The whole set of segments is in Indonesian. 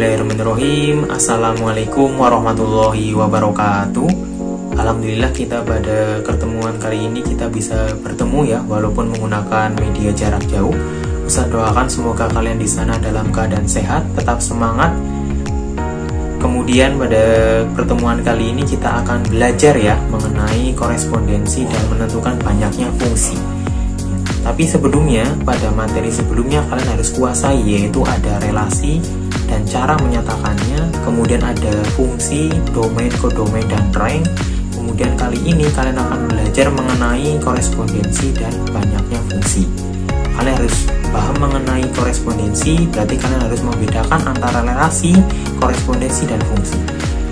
Bismillahirrahmanirrahim. Assalamualaikum warahmatullahi wabarakatuh. Alhamdulillah kita pada pertemuan kali ini kita bisa bertemu ya, walaupun menggunakan media jarak jauh. Ustaz doakan semoga kalian di sana dalam keadaan sehat, tetap semangat. Kemudian pada pertemuan kali ini kita akan belajar ya mengenai korespondensi dan menentukan banyaknya fungsi. Tapi sebelumnya, pada materi sebelumnya kalian harus kuasai, yaitu ada relasi dan cara menyatakannya, kemudian ada fungsi, domain, kodomain, dan rank. Kemudian kali ini kalian akan belajar mengenai korespondensi dan banyaknya fungsi. Kalian harus paham mengenai korespondensi, berarti kalian harus membedakan antara relasi, korespondensi, dan fungsi.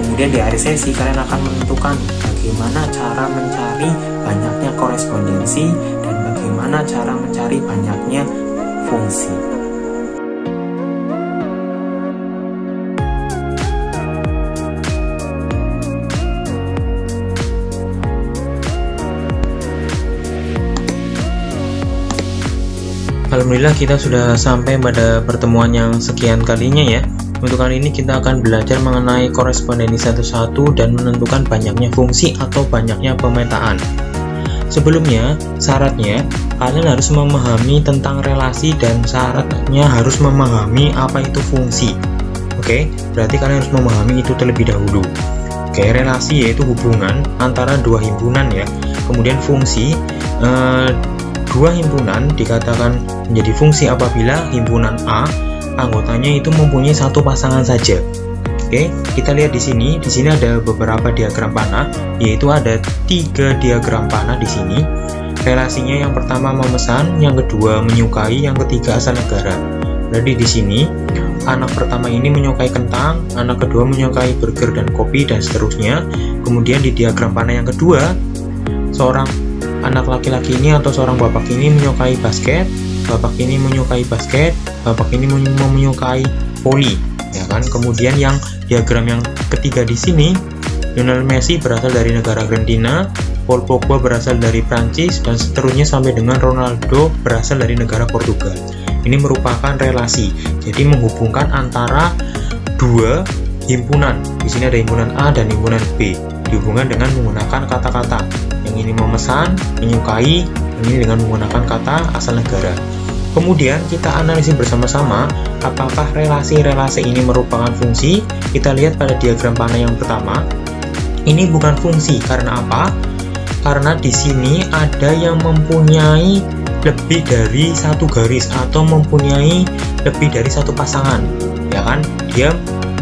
Kemudian di akhir sesi kalian akan menentukan bagaimana cara mencari banyaknya korespondensi dan bagaimana cara mencari banyaknya fungsi. Alhamdulillah kita sudah sampai pada pertemuan yang sekian kalinya ya. Untuk kali ini kita akan belajar mengenai korespondensi satu-satu dan menentukan banyaknya fungsi atau banyaknya pemetaan. Sebelumnya, syaratnya kalian harus memahami tentang relasi dan syaratnya harus memahami apa itu fungsi. Oke, berarti kalian harus memahami itu terlebih dahulu. Oke, relasi yaitu hubungan antara dua himpunan ya. Kemudian fungsi, dua himpunan dikatakan menjadi fungsi apabila himpunan A anggotanya itu mempunyai satu pasangan saja. Oke, kita lihat di sini. Di sini ada beberapa diagram panah, yaitu ada 3 diagram panah di sini. Relasinya yang pertama memesan, yang kedua menyukai, yang ketiga asal negara. Jadi di sini anak pertama ini menyukai kentang, anak kedua menyukai burger dan kopi dan seterusnya. Kemudian di diagram panah yang kedua, seorang anak laki-laki ini atau seorang bapak ini menyukai basket, bapak ini menyukai basket, bapak ini menyukai voli, ya kan? Kemudian yang diagram yang ketiga di sini, Lionel Messi berasal dari negara Argentina, Paul Pogba berasal dari Prancis, dan seterusnya sampai dengan Ronaldo berasal dari negara Portugal. Ini merupakan relasi, jadi menghubungkan antara dua himpunan. Di sini ada himpunan A dan himpunan B, dihubungkan dengan menggunakan kata-kata. Yang ini memesan, menyukai, ini dengan menggunakan kata asal negara. Kemudian kita analisis bersama-sama apakah relasi-relasi ini merupakan fungsi. Kita lihat pada diagram panah yang pertama. Ini bukan fungsi, karena apa? Karena di sini ada yang mempunyai lebih dari satu garis atau mempunyai lebih dari satu pasangan, ya kan? Dia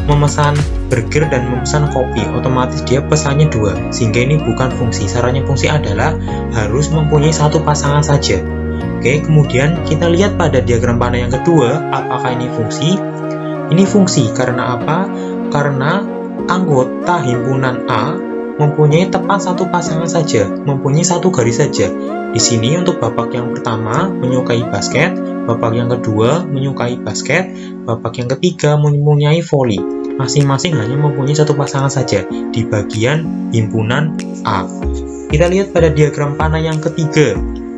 memesan burger dan memesan kopi, otomatis dia pesannya 2, sehingga ini bukan fungsi. Syaratnya fungsi adalah harus mempunyai satu pasangan saja. Oke, kemudian kita lihat pada diagram panah yang kedua, apakah ini fungsi? Ini fungsi karena apa? Karena anggota himpunan A mempunyai tepat satu pasangan saja, mempunyai satu garis saja. Di sini untuk bapak yang pertama menyukai basket, bapak yang kedua menyukai basket, bapak yang ketiga mempunyai voli. Masing-masing hanya mempunyai satu pasangan saja di bagian himpunan A. Kita lihat pada diagram panah yang ketiga.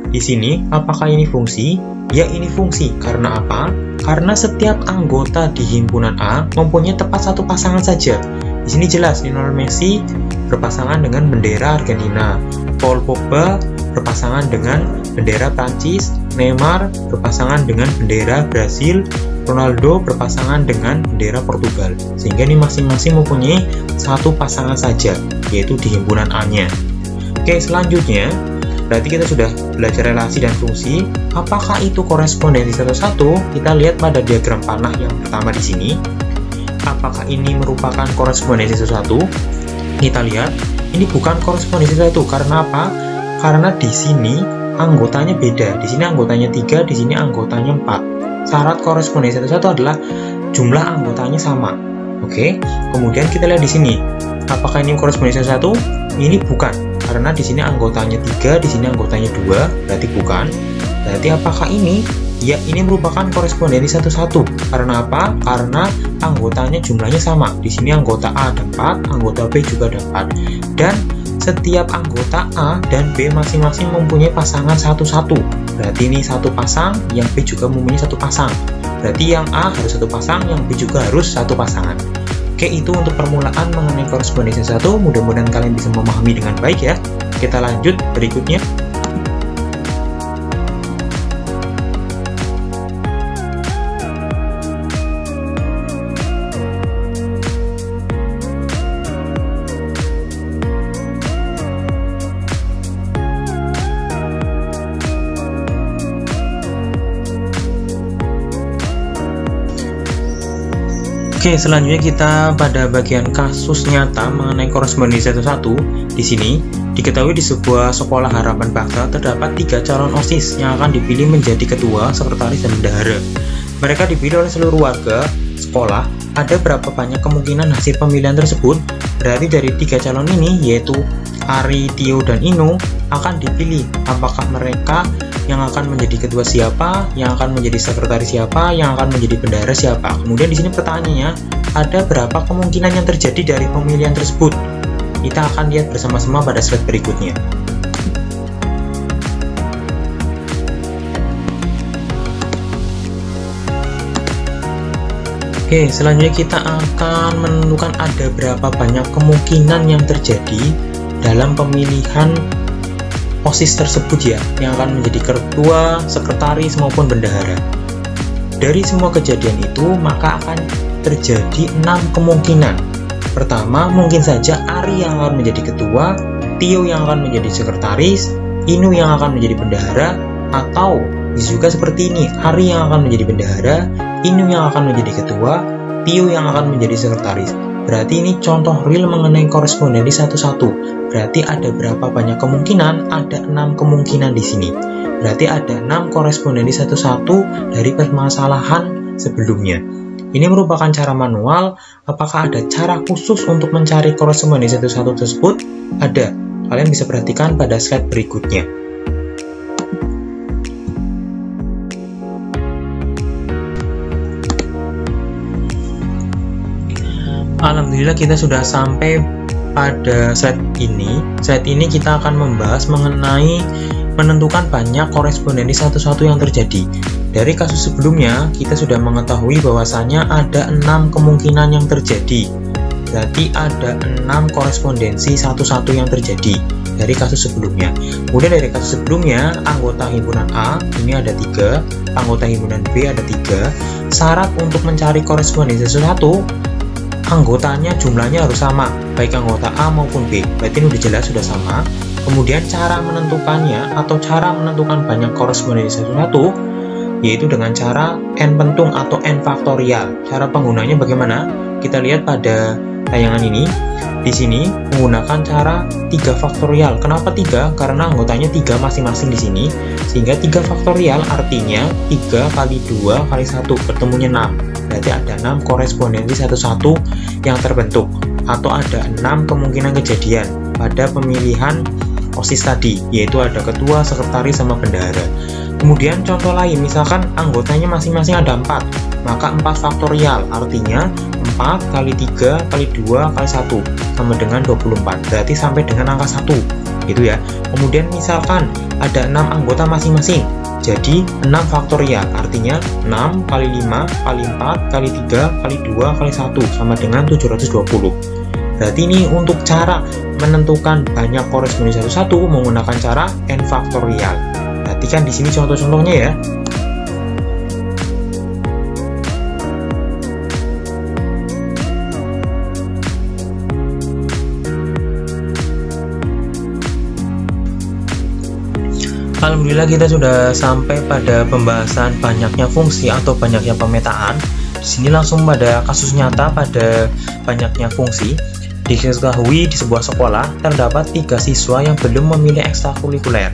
Di sini, apakah ini fungsi? Ya, ini fungsi. Karena apa? Karena setiap anggota di himpunan A mempunyai tepat satu pasangan saja. Di sini jelas, Lionel Messi berpasangan dengan bendera Argentina, Paul Pogba berpasangan dengan bendera Prancis, Neymar berpasangan dengan bendera Brasil, Ronaldo berpasangan dengan bendera Portugal. Sehingga ini masing-masing mempunyai satu pasangan saja, yaitu di himpunan A-nya. Oke, selanjutnya berarti kita sudah belajar relasi dan fungsi. Apakah itu korespondensi satu-satu? Kita lihat pada diagram panah yang pertama di sini. Apakah ini merupakan korespondensi satu-satu? Kita lihat, ini bukan korespondensi satu. Karena apa? Karena di sini anggotanya beda. Di sini anggotanya 3, di sini anggotanya 4. Syarat korespondensi satu-satu adalah jumlah anggotanya sama. Oke. Kemudian kita lihat di sini. Apakah ini korespondensi satu? Ini bukan. Karena di sini anggotanya 3, di sini anggotanya 2, berarti bukan. Berarti apakah ini? Ya, ini merupakan korespondensi satu-satu. Karena apa? Karena anggotanya jumlahnya sama. Di sini anggota A ada 4, anggota B juga ada 4. Dan setiap anggota A dan B masing-masing mempunyai pasangan satu-satu. Berarti ini satu pasang, yang B juga mempunyai satu pasang. Berarti yang A harus satu pasang, yang B juga harus satu pasangan. Oke, itu untuk permulaan mengenai korespondensi 1. Mudah-mudahan kalian bisa memahami dengan baik ya. Kita lanjut berikutnya. Oke, selanjutnya kita pada bagian kasus nyata mengenai korespondensi 1-1. Di sini diketahui di sebuah sekolah harapan bangsa terdapat 3 calon OSIS yang akan dipilih menjadi ketua, sekretaris, dan bendahara. Mereka dipilih oleh seluruh warga sekolah. Ada berapa banyak kemungkinan hasil pemilihan tersebut? Berarti dari 3 calon ini, yaitu Ari, Tio, dan Inu, akan dipilih apakah mereka yang akan menjadi ketua siapa, yang akan menjadi sekretaris siapa, yang akan menjadi bendahara siapa. Kemudian di sini pertanyaannya, ada berapa kemungkinan yang terjadi dari pemilihan tersebut? Kita akan lihat bersama-sama pada slide berikutnya. Oke, selanjutnya kita akan menentukan ada berapa banyak kemungkinan yang terjadi dalam pemilihan OSIS tersebut ya, yang akan menjadi ketua, sekretaris, maupun bendahara. Dari semua kejadian itu, maka akan terjadi 6 kemungkinan. Pertama, mungkin saja Ari yang akan menjadi ketua, Tio yang akan menjadi sekretaris, Inu yang akan menjadi bendahara, atau juga seperti ini, Ari yang akan menjadi bendahara, Inu yang akan menjadi ketua, Tio yang akan menjadi sekretaris. Berarti ini contoh real mengenai korespondensi 1-1. Berarti ada berapa banyak kemungkinan? Ada 6 kemungkinan di sini. Berarti ada 6 korespondensi 1-1 dari permasalahan sebelumnya. Ini merupakan cara manual. Apakah ada cara khusus untuk mencari korespondensi 1-1 tersebut? Ada. Kalian bisa perhatikan pada slide berikutnya. Alhamdulillah kita sudah sampai pada slide ini. Slide ini kita akan membahas mengenai menentukan banyak korespondensi 1-1 yang terjadi. Dari kasus sebelumnya kita sudah mengetahui bahwasanya ada 6 kemungkinan yang terjadi. Berarti ada 6 korespondensi 1-1 yang terjadi dari kasus sebelumnya. Kemudian dari kasus sebelumnya, anggota himpunan A ini ada 3, anggota himpunan B ada 3. Syarat untuk mencari korespondensi 1-1, anggotanya jumlahnya harus sama, baik anggota A maupun B. Berarti ini sudah sama. Kemudian cara menentukannya atau cara menentukan banyak korespondensi 1-1 yaitu dengan cara n pentung atau n faktorial. Cara penggunanya bagaimana? Kita lihat pada tayangan ini. Di sini menggunakan cara 3 faktorial. Kenapa 3? Karena anggotanya 3 masing-masing di sini. Sehingga 3 faktorial artinya 3 kali 2 kali 1 bertemunya 6. Berarti ada 6 korespondensi 1-1 yang terbentuk, atau ada 6 kemungkinan kejadian pada pemilihan OSIS tadi, yaitu ada ketua, sekretaris, sama bendahara. Kemudian contoh lain, misalkan anggotanya masing-masing ada 4, maka 4 faktorial artinya 4 kali 3 kali 2 kali 1 sama dengan 24, berarti sampai dengan angka 1 gitu ya. Kemudian misalkan ada 6 anggota masing-masing, jadi 6 faktorial artinya 6 kali 5 kali 4 kali 3 kali 2 kali 1 sama dengan 720. Berarti ini untuk cara menentukan banyak korespondensi 1-1 menggunakan cara n faktorial. Perhatikan di sini contoh-contohnya ya. Alhamdulillah kita sudah sampai pada pembahasan banyaknya fungsi atau banyaknya pemetaan. Di sini langsung pada kasus nyata pada banyaknya fungsi. Diketahui di sebuah sekolah terdapat 3 siswa yang belum memilih ekstrakurikuler.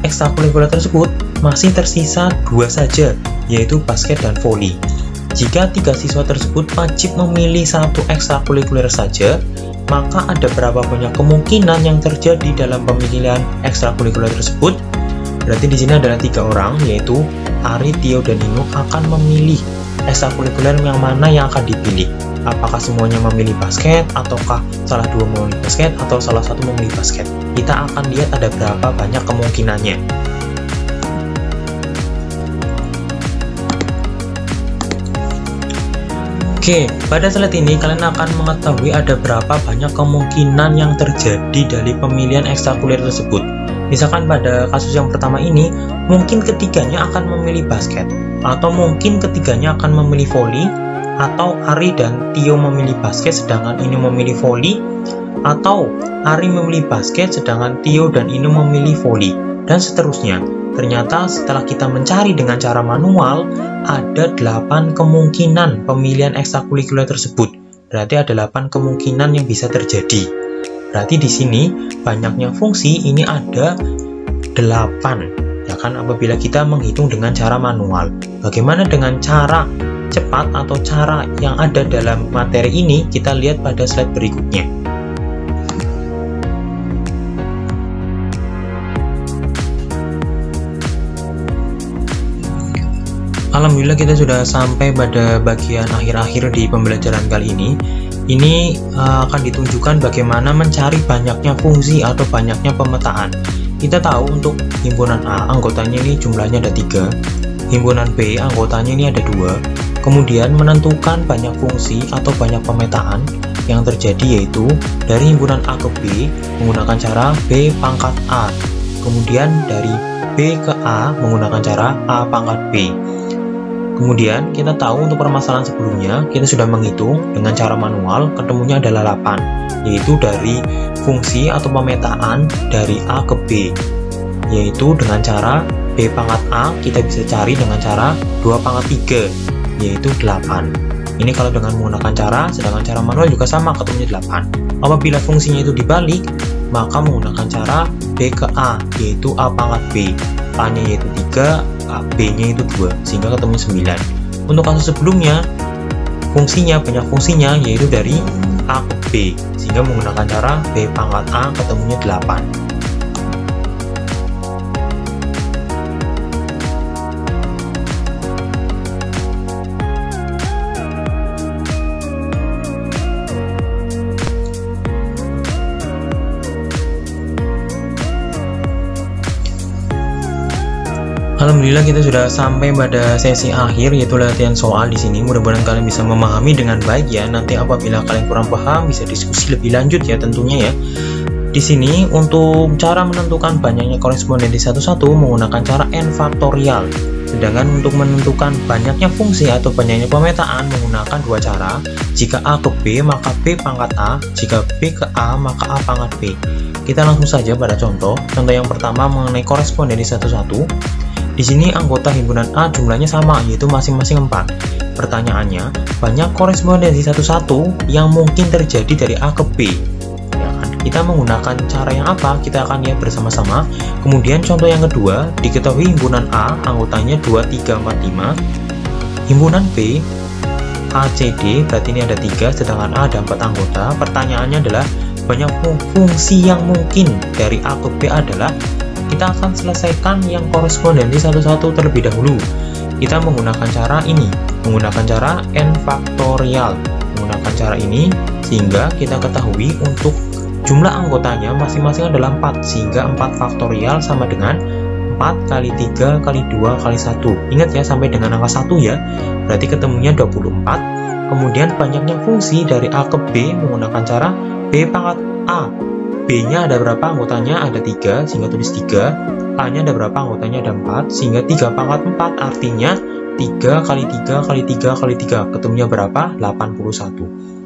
Ekstrakurikuler tersebut masih tersisa 2 saja, yaitu basket dan voli. Jika 3 siswa tersebut wajib memilih 1 ekstrakurikuler saja, maka ada berapa banyak kemungkinan yang terjadi dalam pemilihan ekstrakurikuler tersebut? Berarti di sini adalah 3 orang, yaitu Ari, Tio, dan Inu akan memilih ekstrakurikuler yang mana yang akan dipilih. Apakah semuanya memilih basket, ataukah salah 2 memilih basket, atau salah 1 memilih basket. Kita akan lihat ada berapa banyak kemungkinannya. Oke, pada slide ini kalian akan mengetahui ada berapa banyak kemungkinan yang terjadi dari pemilihan ekstrakurikuler tersebut. Misalkan pada kasus yang pertama ini, mungkin ketiganya akan memilih basket, atau mungkin ketiganya akan memilih voli, atau Ari dan Tio memilih basket sedangkan Inu memilih voli, atau Ari memilih basket sedangkan Tio dan Inu memilih voli, dan seterusnya. Ternyata setelah kita mencari dengan cara manual, ada 8 kemungkinan pemilihan ekstrakurikuler tersebut. Berarti ada 8 kemungkinan yang bisa terjadi. Berarti di sini banyaknya fungsi ini ada 8. Ya kan, apabila kita menghitung dengan cara manual. Bagaimana dengan cara cepat atau cara yang ada dalam materi ini? Kita lihat pada slide berikutnya. Alhamdulillah kita sudah sampai pada bagian akhir-akhir di pembelajaran kali ini. Ini akan ditunjukkan bagaimana mencari banyaknya fungsi atau banyaknya pemetaan. Kita tahu untuk himpunan A anggotanya ini jumlahnya ada 3, himpunan B anggotanya ini ada 2. Kemudian menentukan banyak fungsi atau banyak pemetaan yang terjadi yaitu dari himpunan A ke B menggunakan cara B pangkat A. Kemudian dari B ke A menggunakan cara A pangkat B. Kemudian kita tahu untuk permasalahan sebelumnya kita sudah menghitung dengan cara manual, ketemunya adalah 8, yaitu dari fungsi atau pemetaan dari A ke B, yaitu dengan cara B pangkat A kita bisa cari dengan cara 2 pangkat 3, yaitu 8. Ini kalau dengan menggunakan cara, sedangkan cara manual juga sama, ketemunya 8. Apabila fungsinya itu dibalik, maka menggunakan cara B ke A, yaitu A pangkat B. A-nya yaitu 3, B-nya itu 2, sehingga ketemu 9. Untuk kasus sebelumnya, fungsinya, banyak fungsinya, yaitu dari A ke B, sehingga menggunakan cara B pangkat A ketemunya 8. Alhamdulillah kita sudah sampai pada sesi akhir, yaitu latihan soal di sini. Mudah-mudahan kalian bisa memahami dengan baik ya. Nanti apabila kalian kurang paham bisa diskusi lebih lanjut ya tentunya ya. Di sini untuk cara menentukan banyaknya korespondensi satu-satu menggunakan cara n faktorial. Sedangkan untuk menentukan banyaknya fungsi atau banyaknya pemetaan menggunakan 2 cara. Jika A ke B maka B pangkat A, jika B ke A maka A pangkat B. Kita langsung saja pada contoh. Contoh yang pertama mengenai korespondensi satu-satu. Di sini anggota himpunan A jumlahnya sama, yaitu masing-masing 4. Pertanyaannya, banyak korespondensi satu-satu yang mungkin terjadi dari A ke B. Ya kan? Kita menggunakan cara yang apa? Kita akan lihat bersama-sama. Kemudian contoh yang kedua, diketahui himpunan A anggotanya 2, 3, 4, 5. Himpunan B A, C, D, berarti ini ada 3, sedangkan A ada 4 anggota. Pertanyaannya adalah, banyak fungsi yang mungkin dari A ke B adalah. Kita akan selesaikan yang korespondensi satu-satu terlebih dahulu. Kita menggunakan cara ini, menggunakan cara n faktorial. Menggunakan cara ini sehingga kita ketahui untuk jumlah anggotanya masing-masing adalah 4, sehingga 4 faktorial sama dengan 4 kali 3 kali 2 kali 1. Ingat ya, sampai dengan angka 1 ya. Berarti ketemunya 24. Kemudian banyaknya fungsi dari A ke B menggunakan cara B pangkat A. B-nya ada berapa anggotanya? Ada 3, sehingga tulis 3. A-nya ada berapa anggotanya? Ada 4, sehingga 3 pangkat 4, artinya 3 kali 3 kali 3 kali 3. Ketemunya berapa? 81.